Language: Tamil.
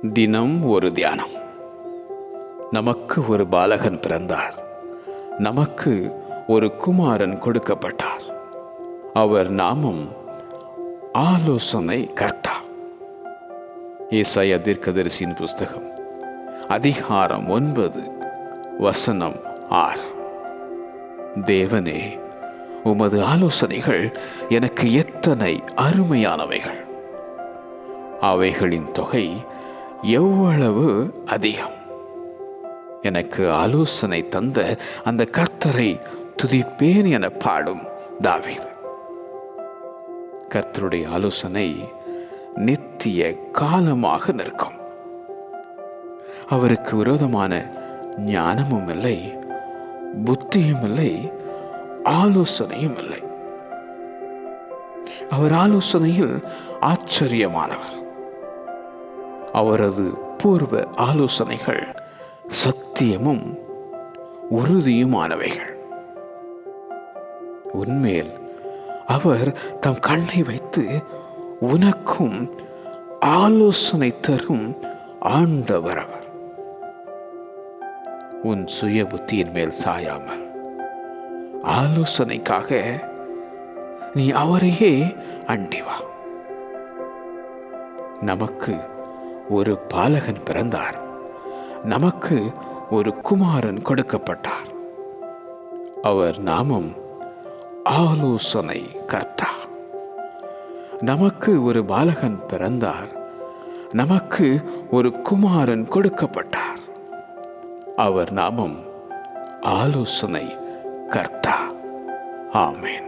தினம் ஒரு தியானம். நமக்கு ஒரு பாலகன் பிறந்தார், நமக்கு ஒரு குமாரன் கொடுக்கப்பட்டார். அவர் நாமம் ஆலோசனை கர்த்தா. ஏசாயா தீர்க்கதரிசியின் புஸ்தகம் அதிகாரம் 9 வசனம் 6. தேவனே, உமது ஆலோசனைகள் எனக்கு எத்தனை அருமையானவைகள்! அவைகளின் தொகை எவ்வளவு அதிகம்! எனக்கு ஆலோசனை தந்த அந்த கர்த்தரை துதிப்பேன் என பாடும் தாவீது. கர்த்தருடைய ஆலோசனை நித்திய காலமாக நிற்கும். அவருக்கு விரோதமான ஞானமும் இல்லை, புத்தியும் இல்லை, ஆலோசனையும் இல்லை. அவர் ஆலோசனையில் ஆச்சரியமானவர். அவரது பூர்வ ஆலோசனைகள் சத்தியமும் உறுதியுமானவைகள். உன்மேல் அவர் தம் கண்ணை வைத்து உனக்கும் ஆலோசனை தரும் ஆண்டவர் அவர். உன் சுய புத்தியின் மேல் சாயாமல் ஆலோசனைக்காக நீ அவரையே அண்டிவா. நமக்கு ஒரு பாலகன் பிறந்தார், நமக்கு ஒரு குமாரன் கொடுக்கப்பட்டார். அவர் நாமம் ஆலோசனை கர்த்தா. நமக்கு ஒரு பாலகன் பிறந்தார், நமக்கு ஒரு குமாரன் கொடுக்கப்பட்டார். அவர் நாமம் ஆலோசனை கர்த்தா. ஆமென்.